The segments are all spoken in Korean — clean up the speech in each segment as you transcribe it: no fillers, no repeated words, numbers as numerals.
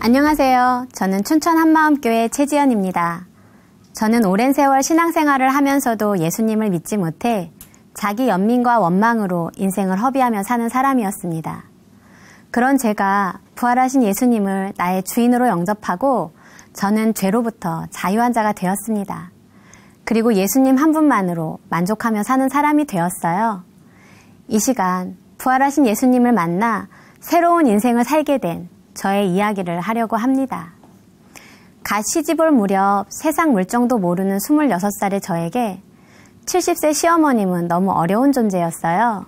안녕하세요. 저는 춘천 한마음교회 최지연입니다. 저는 오랜 세월 신앙생활을 하면서도 예수님을 믿지 못해 자기 연민과 원망으로 인생을 허비하며 사는 사람이었습니다. 그런 제가 부활하신 예수님을 나의 주인으로 영접하고 저는 죄로부터 자유한 자가 되었습니다. 그리고 예수님 한 분만으로 만족하며 사는 사람이 되었어요. 이 시간 부활하신 예수님을 만나 새로운 인생을 살게 된 저의 이야기를 하려고 합니다. 갓 시집올 무렵 세상 물정도 모르는 26살의 저에게 70세 시어머님은 너무 어려운 존재였어요.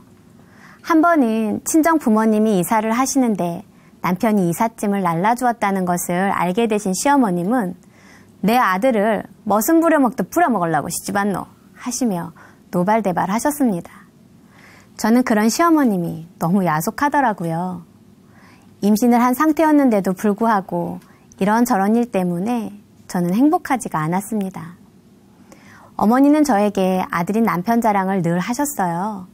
한 번은 친정 부모님이 이사를 하시는데 남편이 이삿짐을 날라주었다는 것을 알게 되신 시어머님은 내 아들을 머슴 부려먹듯 부려먹으려고 시집왔노 하시며 노발대발 하셨습니다. 저는 그런 시어머님이 너무 야속하더라고요. 임신을 한 상태였는데도 불구하고 이런저런 일 때문에 저는 행복하지가 않았습니다. 어머니는 저에게 아들인 남편 자랑을 늘 하셨어요.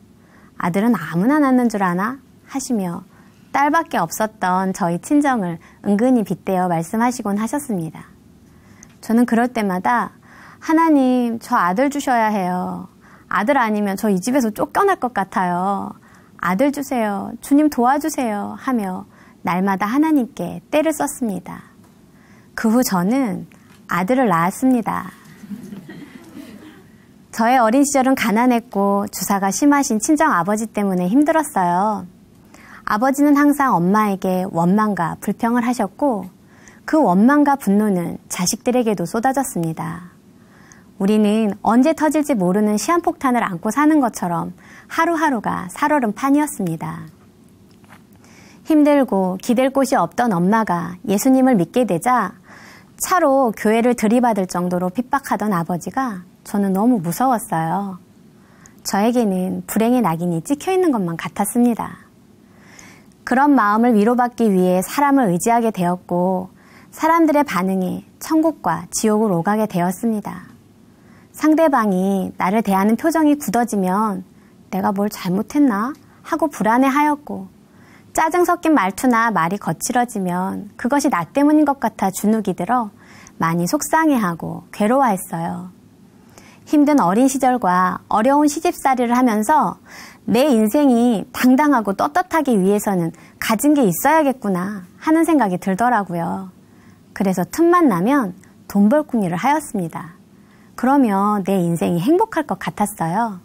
아들은 아무나 낳는 줄 아나? 하시며 딸밖에 없었던 저희 친정을 은근히 빗대어 말씀하시곤 하셨습니다. 저는 그럴 때마다 하나님, 저 아들 주셔야 해요. 아들 아니면 저 이 집에서 쫓겨날 것 같아요. 아들 주세요. 주님 도와주세요. 하며 날마다 하나님께 떼를 썼습니다. 그 후 저는 아들을 낳았습니다. 저의 어린 시절은 가난했고 주사가 심하신 친정 아버지 때문에 힘들었어요. 아버지는 항상 엄마에게 원망과 불평을 하셨고 그 원망과 분노는 자식들에게도 쏟아졌습니다. 우리는 언제 터질지 모르는 시한폭탄을 안고 사는 것처럼 하루하루가 살얼음판이었습니다. 힘들고 기댈 곳이 없던 엄마가 예수님을 믿게 되자 차로 교회를 들이받을 정도로 핍박하던 아버지가 저는 너무 무서웠어요. 저에게는 불행의 낙인이 찍혀있는 것만 같았습니다. 그런 마음을 위로받기 위해 사람을 의지하게 되었고 사람들의 반응에 천국과 지옥을 오가게 되었습니다. 상대방이 나를 대하는 표정이 굳어지면 내가 뭘 잘못했나 하고 불안해하였고 짜증 섞인 말투나 말이 거칠어지면 그것이 나 때문인 것 같아 주눅이 들어 많이 속상해하고 괴로워했어요. 힘든 어린 시절과 어려운 시집살이를 하면서 내 인생이 당당하고 떳떳하기 위해서는 가진 게 있어야겠구나 하는 생각이 들더라고요. 그래서 틈만 나면 돈벌궁리를 하였습니다. 그러면 내 인생이 행복할 것 같았어요.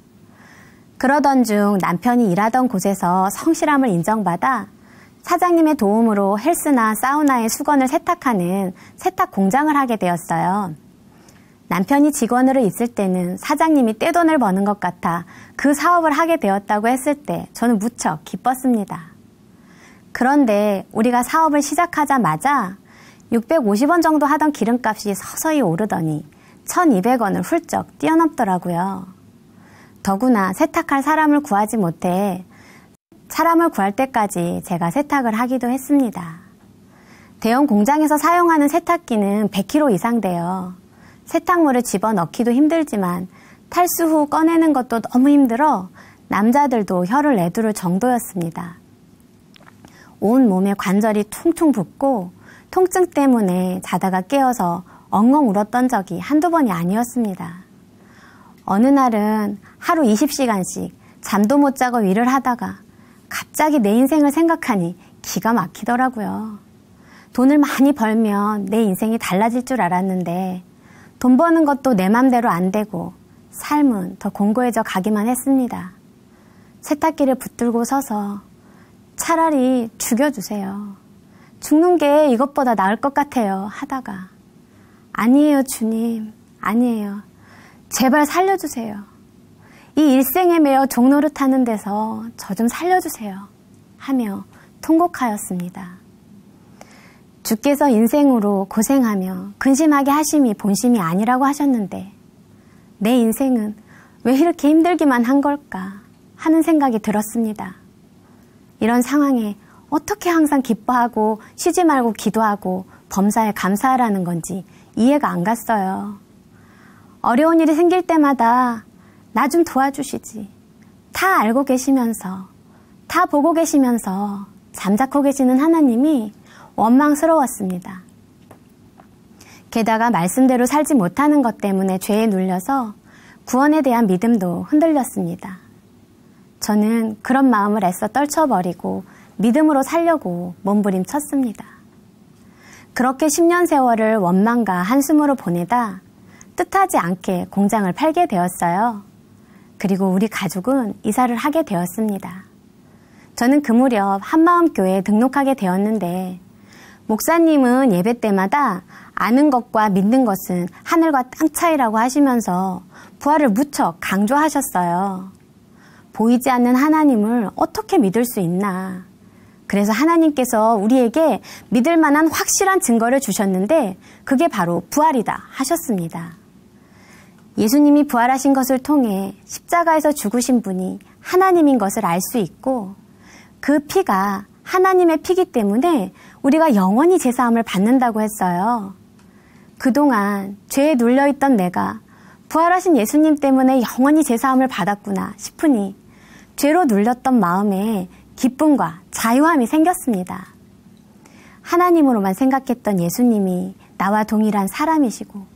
그러던 중 남편이 일하던 곳에서 성실함을 인정받아 사장님의 도움으로 헬스나 사우나의 수건을 세탁하는 세탁 공장을 하게 되었어요. 남편이 직원으로 있을 때는 사장님이 떼돈을 버는 것 같아 그 사업을 하게 되었다고 했을 때 저는 무척 기뻤습니다. 그런데 우리가 사업을 시작하자마자 650원 정도 하던 기름값이 서서히 오르더니 1,200원을 훌쩍 뛰어넘더라고요. 더구나 세탁할 사람을 구하지 못해 사람을 구할 때까지 제가 세탁을 하기도 했습니다. 대형 공장에서 사용하는 세탁기는 100kg 이상 돼요. 세탁물을 집어넣기도 힘들지만 탈수 후 꺼내는 것도 너무 힘들어 남자들도 혀를 내두를 정도였습니다. 온 몸에 관절이 퉁퉁 붓고 통증 때문에 자다가 깨어서 엉엉 울었던 적이 한두 번이 아니었습니다. 어느 날은 하루 20시간씩 잠도 못 자고 일을 하다가 갑자기 내 인생을 생각하니 기가 막히더라고요. 돈을 많이 벌면 내 인생이 달라질 줄 알았는데 돈 버는 것도 내 맘대로 안 되고 삶은 더 공고해져 가기만 했습니다. 세탁기를 붙들고 서서 차라리 죽여주세요. 죽는 게 이것보다 나을 것 같아요 하다가 아니에요 주님, 아니에요. 제발 살려주세요. 이 일생에 매여 종노릇하는 데서 저 좀 살려주세요 하며 통곡하였습니다. 주께서 인생으로 고생하며 근심하게 하심이 본심이 아니라고 하셨는데 내 인생은 왜 이렇게 힘들기만 한 걸까 하는 생각이 들었습니다. 이런 상황에 어떻게 항상 기뻐하고 쉬지 말고 기도하고 범사에 감사하라는 건지 이해가 안 갔어요. 어려운 일이 생길 때마다 나 좀 도와주시지. 다 알고 계시면서, 다 보고 계시면서 잠자코 계시는 하나님이 원망스러웠습니다. 게다가 말씀대로 살지 못하는 것 때문에 죄에 눌려서 구원에 대한 믿음도 흔들렸습니다. 저는 그런 마음을 애써 떨쳐버리고 믿음으로 살려고 몸부림쳤습니다. 그렇게 10년 세월을 원망과 한숨으로 보내다 뜻하지 않게 공장을 팔게 되었어요. 그리고 우리 가족은 이사를 하게 되었습니다. 저는 그 무렵 한마음교회에 등록하게 되었는데 목사님은 예배 때마다 아는 것과 믿는 것은 하늘과 땅 차이라고 하시면서 부활을 무척 강조하셨어요. 보이지 않는 하나님을 어떻게 믿을 수 있나. 그래서 하나님께서 우리에게 믿을 만한 확실한 증거를 주셨는데 그게 바로 부활이다 하셨습니다. 예수님이 부활하신 것을 통해 십자가에서 죽으신 분이 하나님인 것을 알 수 있고 그 피가 하나님의 피기 때문에 우리가 영원히 제사함을 받는다고 했어요. 그동안 죄에 눌려있던 내가 부활하신 예수님 때문에 영원히 제사함을 받았구나 싶으니 죄로 눌렸던 마음에 기쁨과 자유함이 생겼습니다. 하나님으로만 생각했던 예수님이 나와 동일한 사람이시고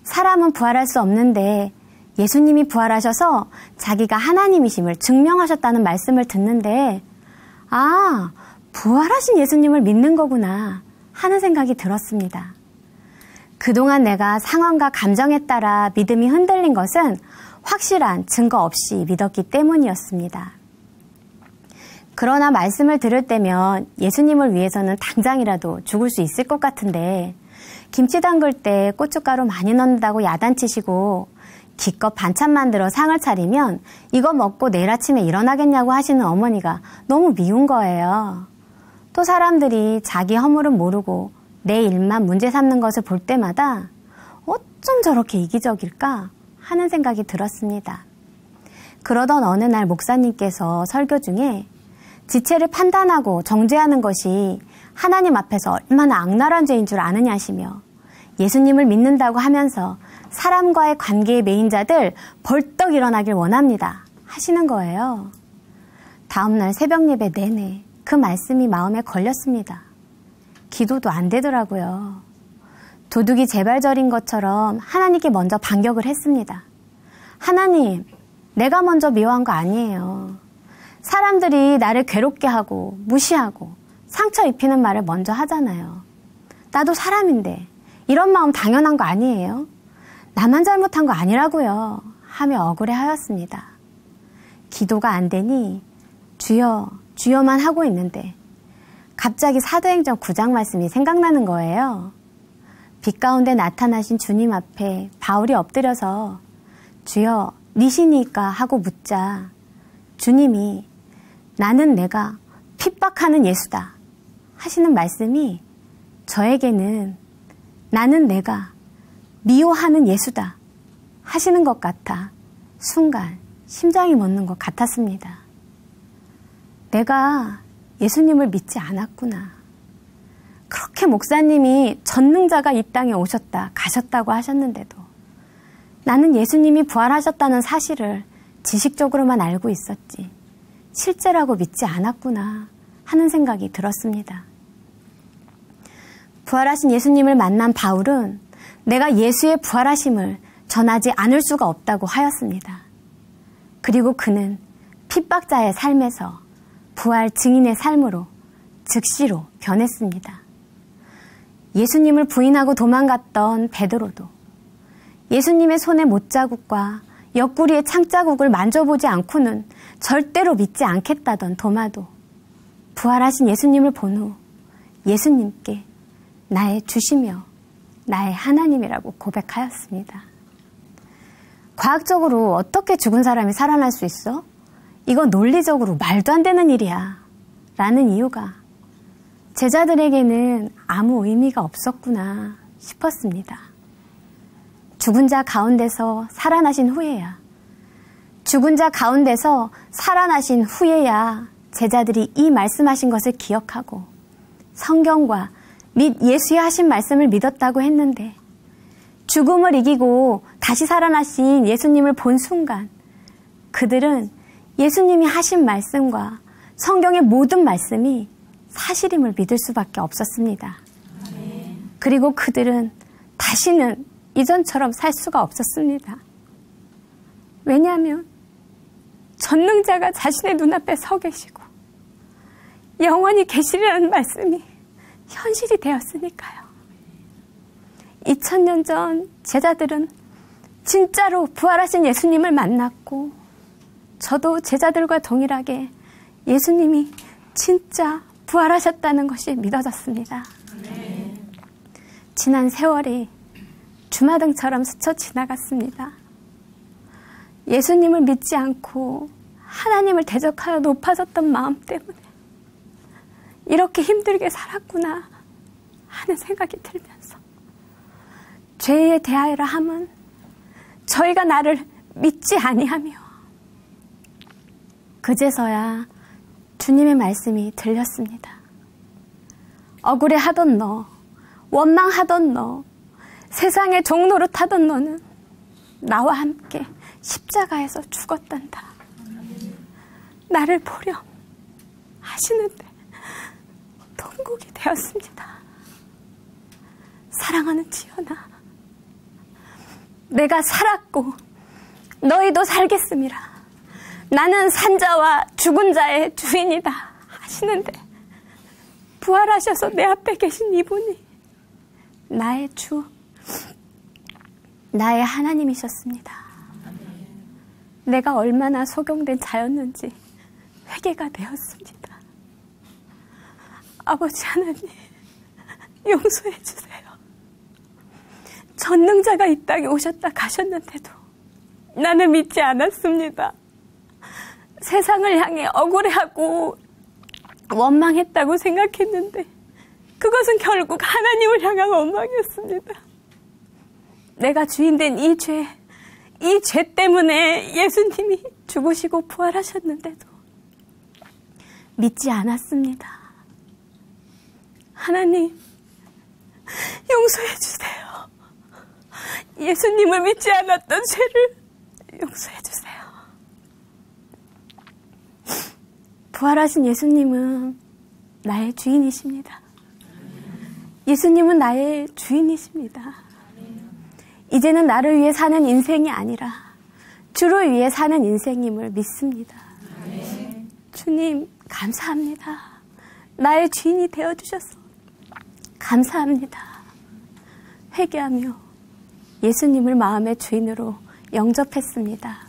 사람은 부활할 수 없는데 예수님이 부활하셔서 자기가 하나님이심을 증명하셨다는 말씀을 듣는데 아, 부활하신 예수님을 믿는 거구나 하는 생각이 들었습니다. 그동안 내가 상황과 감정에 따라 믿음이 흔들린 것은 확실한 증거 없이 믿었기 때문이었습니다. 그러나 말씀을 들을 때면 예수님을 위해서는 당장이라도 죽을 수 있을 것 같은데 김치 담글 때 고춧가루 많이 넣는다고 야단치시고 기껏 반찬 만들어 상을 차리면 이거 먹고 내일 아침에 일어나겠냐고 하시는 어머니가 너무 미운 거예요. 또 사람들이 자기 허물은 모르고 내 일만 문제 삼는 것을 볼 때마다 어쩜 저렇게 이기적일까 하는 생각이 들었습니다. 그러던 어느 날 목사님께서 설교 중에 지체를 판단하고 정죄하는 것이 하나님 앞에서 얼마나 악랄한 죄인 줄 아느냐시며 예수님을 믿는다고 하면서 사람과의 관계에 매인 자들 벌떡 일어나길 원합니다 하시는 거예요. 다음날 새벽 예배 내내 그 말씀이 마음에 걸렸습니다. 기도도 안 되더라고요. 도둑이 제발저린 것처럼 하나님께 먼저 반격을 했습니다. 하나님, 내가 먼저 미워한 거 아니에요. 사람들이 나를 괴롭게 하고 무시하고 상처 입히는 말을 먼저 하잖아요. 나도 사람인데 이런 마음 당연한 거 아니에요? 나만 잘못한 거 아니라고요 하며 억울해하였습니다. 기도가 안 되니 주여, 주여만 하고 있는데 갑자기 사도행전 9장 말씀이 생각나는 거예요. 빛 가운데 나타나신 주님 앞에 바울이 엎드려서 주여, 니시니까 하고 묻자 주님이 나는 내가 핍박하는 예수다 하시는 말씀이 저에게는 나는 내가 미워하는 예수다 하시는 것 같아 순간 심장이 멎는 것 같았습니다. 내가 예수님을 믿지 않았구나. 그렇게 목사님이 전능자가 이 땅에 오셨다 가셨다고 하셨는데도 나는 예수님이 부활하셨다는 사실을 지식적으로만 알고 있었지 실제라고 믿지 않았구나 하는 생각이 들었습니다. 부활하신 예수님을 만난 바울은 내가 예수의 부활하심을 전하지 않을 수가 없다고 하였습니다. 그리고 그는 핍박자의 삶에서 부활 증인의 삶으로 즉시로 변했습니다. 예수님을 부인하고 도망갔던 베드로도 예수님의 손의 못자국과 옆구리의 창자국을 만져보지 않고는 절대로 믿지 않겠다던 도마도 부활하신 예수님을 본 후 예수님께 나의 주시며 나의 하나님이라고 고백하였습니다. 과학적으로 어떻게 죽은 사람이 살아날 수 있어? 이건 논리적으로 말도 안 되는 일이야 라는 이유가 제자들에게는 아무 의미가 없었구나 싶었습니다. 죽은 자 가운데서 살아나신 후에야 죽은 자 가운데서 살아나신 후에야 제자들이 이 말씀하신 것을 기억하고 성경과 및 예수의 하신 말씀을 믿었다고 했는데 죽음을 이기고 다시 살아나신 예수님을 본 순간 그들은 예수님이 하신 말씀과 성경의 모든 말씀이 사실임을 믿을 수밖에 없었습니다. 그리고 그들은 다시는 이전처럼 살 수가 없었습니다. 왜냐하면 전능자가 자신의 눈앞에 서 계시고 영원히 계시리라는 말씀이 현실이 되었으니까요. 2000년 전 제자들은 진짜로 부활하신 예수님을 만났고 저도 제자들과 동일하게 예수님이 진짜 부활하셨다는 것이 믿어졌습니다. 지난 세월이 주마등처럼 스쳐 지나갔습니다. 예수님을 믿지 않고 하나님을 대적하여 높아졌던 마음 때문에 이렇게 힘들게 살았구나 하는 생각이 들면서 죄에 대하여라 함은 저희가 나를 믿지 아니하며 그제서야 주님의 말씀이 들렸습니다. 억울해하던 너, 원망하던 너, 세상의 종노릇하던 너는 나와 함께 십자가에서 죽었단다. 나를 보렴 하시는데 통곡이 되었습니다. 사랑하는 지연아, 내가 살았고 너희도 살겠음이라. 나는 산자와 죽은 자의 주인이다 하시는데 부활하셔서 내 앞에 계신 이분이 나의 주, 나의 하나님이셨습니다. 내가 얼마나 속용된 자였는지 회개가 되었습니다. 아버지 하나님, 용서해 주세요. 전능자가 이 땅에 오셨다 가셨는데도 나는 믿지 않았습니다. 세상을 향해 억울해하고 원망했다고 생각했는데 그것은 결국 하나님을 향한 원망이었습니다. 내가 주인된 이 죄 때문에 예수님이 죽으시고 부활하셨는데도 믿지 않았습니다. 하나님, 용서해 주세요. 예수님을 믿지 않았던 죄를 용서해 주세요. 부활하신 예수님은 나의 주인이십니다. 예수님은 나의 주인이십니다. 이제는 나를 위해 사는 인생이 아니라 주를 위해 사는 인생임을 믿습니다. 주님, 감사합니다. 나의 주인이 되어주셔서 감사합니다. 회개하며 예수님을 마음의 주인으로 영접했습니다.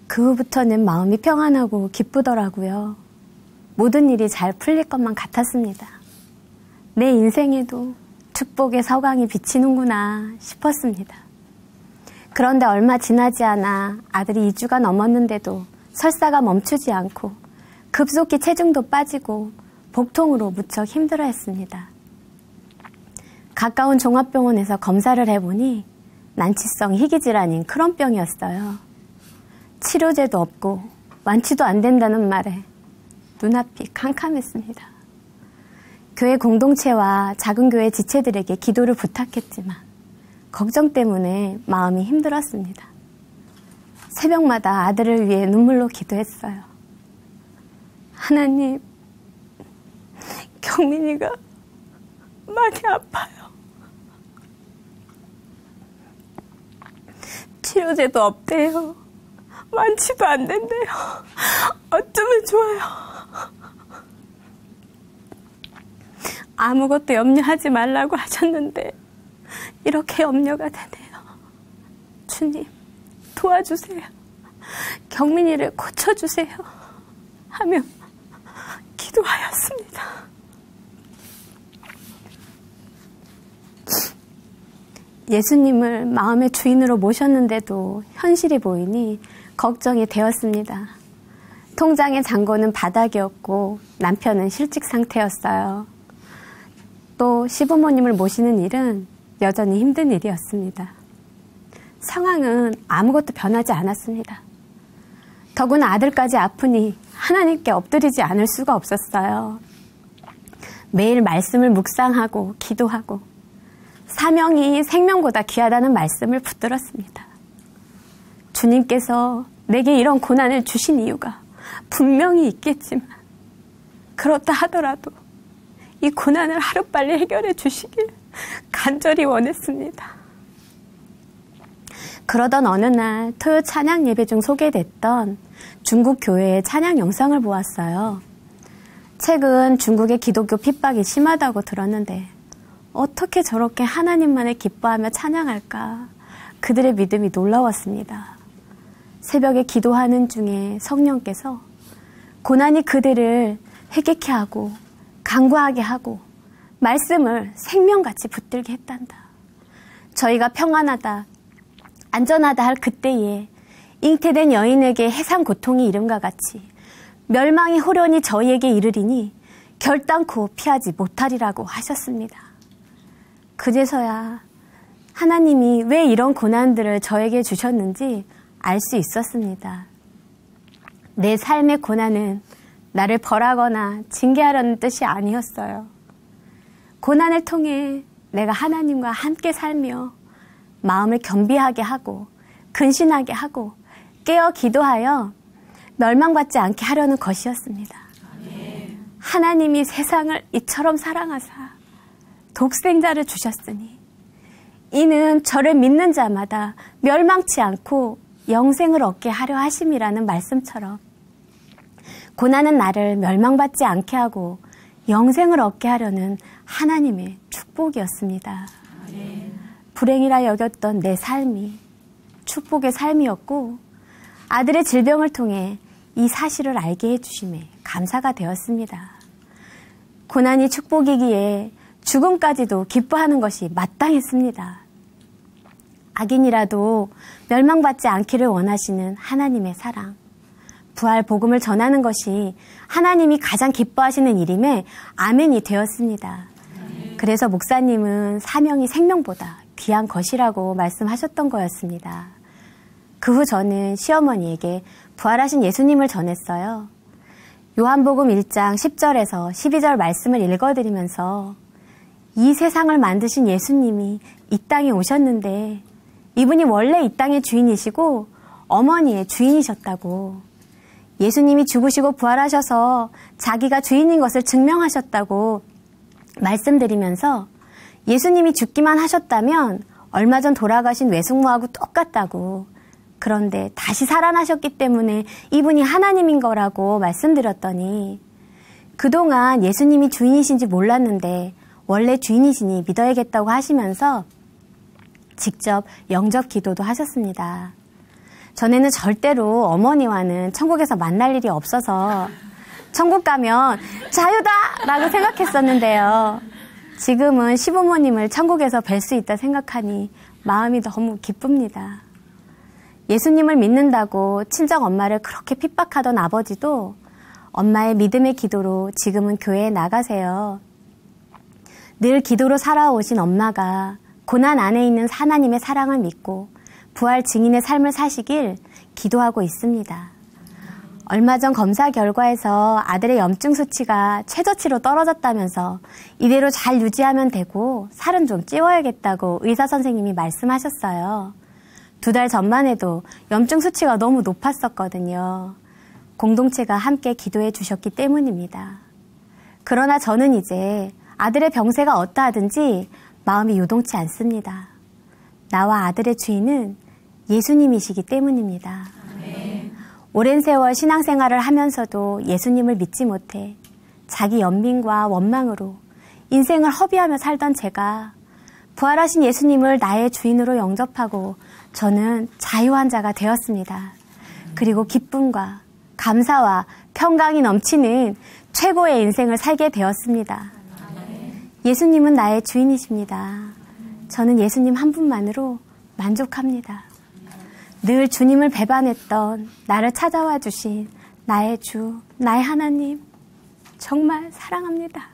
그 후부터는 마음이 평안하고 기쁘더라고요. 모든 일이 잘 풀릴 것만 같았습니다. 내 인생에도 축복의 서광이 비치는구나 싶었습니다. 그런데 얼마 지나지 않아 아들이 2주가 넘었는데도 설사가 멈추지 않고 급속히 체중도 빠지고 복통으로 무척 힘들어했습니다. 가까운 종합병원에서 검사를 해보니 난치성 희귀질환인 크론병이었어요. 치료제도 없고 완치도 안 된다는 말에 눈앞이 캄캄했습니다. 교회 공동체와 작은 교회 지체들에게 기도를 부탁했지만 걱정 때문에 마음이 힘들었습니다. 새벽마다 아들을 위해 눈물로 기도했어요. 하나님, 경민이가 많이 아파요. 치료제도 없대요. 완치도 안 된대요. 어쩌면 좋아요. 아무것도 염려하지 말라고 하셨는데 이렇게 염려가 되네요. 주님, 도와주세요. 경민이를 고쳐주세요. 하며 기도하였습니다. 예수님을 마음의 주인으로 모셨는데도 현실이 보이니 걱정이 되었습니다. 통장의 잔고는 바닥이었고 남편은 실직 상태였어요. 또 시부모님을 모시는 일은 여전히 힘든 일이었습니다. 상황은 아무것도 변하지 않았습니다. 더구나 아들까지 아프니 하나님께 엎드리지 않을 수가 없었어요. 매일 말씀을 묵상하고 기도하고 사명이 생명보다 귀하다는 말씀을 붙들었습니다. 주님께서 내게 이런 고난을 주신 이유가 분명히 있겠지만 그렇다 하더라도 이 고난을 하루빨리 해결해 주시길 간절히 원했습니다. 그러던 어느 날 토요 찬양 예배 중 소개됐던 중국 교회의 찬양 영상을 보았어요. 최근 중국의 기독교 핍박이 심하다고 들었는데 어떻게 저렇게 하나님만을 기뻐하며 찬양할까? 그들의 믿음이 놀라웠습니다. 새벽에 기도하는 중에 성령께서 고난이 그들을 회개케 하고 간구하게 하고 말씀을 생명같이 붙들게 했단다. 저희가 평안하다, 안전하다 할 그때에 잉태된 여인에게 해상 고통이 이름과 같이 멸망이 호련히 저희에게 이르리니 결단코 피하지 못하리라고 하셨습니다. 그제서야 하나님이 왜 이런 고난들을 저에게 주셨는지 알 수 있었습니다. 내 삶의 고난은 나를 벌하거나 징계하려는 뜻이 아니었어요. 고난을 통해 내가 하나님과 함께 살며 마음을 겸비하게 하고 근신하게 하고 깨어 기도하여 멸망받지 않게 하려는 것이었습니다. 하나님이 세상을 이처럼 사랑하사 독생자를 주셨으니 이는 저를 믿는 자마다 멸망치 않고 영생을 얻게 하려 하심이라는 말씀처럼 고난은 나를 멸망받지 않게 하고 영생을 얻게 하려는 하나님의 축복이었습니다. 불행이라 여겼던 내 삶이 축복의 삶이었고 아들의 질병을 통해 이 사실을 알게 해주심에 감사가 되었습니다. 고난이 축복이기에 죽음까지도 기뻐하는 것이 마땅했습니다. 악인이라도 멸망받지 않기를 원하시는 하나님의 사랑, 부활 복음을 전하는 것이 하나님이 가장 기뻐하시는 일임에 아멘이 되었습니다. 그래서 목사님은 사명이 생명보다 귀한 것이라고 말씀하셨던 거였습니다. 그 후 저는 시어머니에게 부활하신 예수님을 전했어요. 요한복음 1장 10절에서 12절 말씀을 읽어드리면서 이 세상을 만드신 예수님이 이 땅에 오셨는데 이분이 원래 이 땅의 주인이시고 어머니의 주인이셨다고, 예수님이 죽으시고 부활하셔서 자기가 주인인 것을 증명하셨다고 말씀드리면서 예수님이 죽기만 하셨다면 얼마 전 돌아가신 외숙모하고 똑같다고, 그런데 다시 살아나셨기 때문에 이분이 하나님인 거라고 말씀드렸더니 그동안 예수님이 주인이신지 몰랐는데 원래 주인이시니 믿어야겠다고 하시면서 직접 영접 기도도 하셨습니다. 전에는 절대로 어머니와는 천국에서 만날 일이 없어서 천국 가면 자유다! 라고 생각했었는데요. 지금은 시부모님을 천국에서 뵐 수 있다 생각하니 마음이 너무 기쁩니다. 예수님을 믿는다고 친정 엄마를 그렇게 핍박하던 아버지도 엄마의 믿음의 기도로 지금은 교회에 나가세요. 늘 기도로 살아오신 엄마가 고난 안에 있는 하나님의 사랑을 믿고 부활 증인의 삶을 사시길 기도하고 있습니다. 얼마 전 검사 결과에서 아들의 염증 수치가 최저치로 떨어졌다면서 이대로 잘 유지하면 되고 살은 좀 찌워야겠다고 의사 선생님이 말씀하셨어요. 2달 전만 해도 염증 수치가 너무 높았었거든요. 공동체가 함께 기도해 주셨기 때문입니다. 그러나 저는 이제 아들의 병세가 어떠하든지 마음이 요동치 않습니다. 나와 아들의 주인은 예수님이시기 때문입니다. 오랜 세월 신앙생활을 하면서도 예수님을 믿지 못해 자기 연민과 원망으로 인생을 허비하며 살던 제가 부활하신 예수님을 나의 주인으로 영접하고 저는 자유한 자가 되었습니다. 그리고 기쁨과 감사와 평강이 넘치는 최고의 인생을 살게 되었습니다. 예수님은 나의 주인이십니다. 저는 예수님 한 분만으로 만족합니다. 늘 주님을 배반했던 나를 찾아와 주신 나의 주, 나의 하나님, 정말 사랑합니다.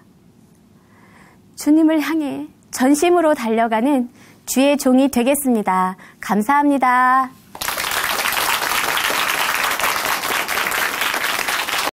주님을 향해 전심으로 달려가는 주의 종이 되겠습니다. 감사합니다.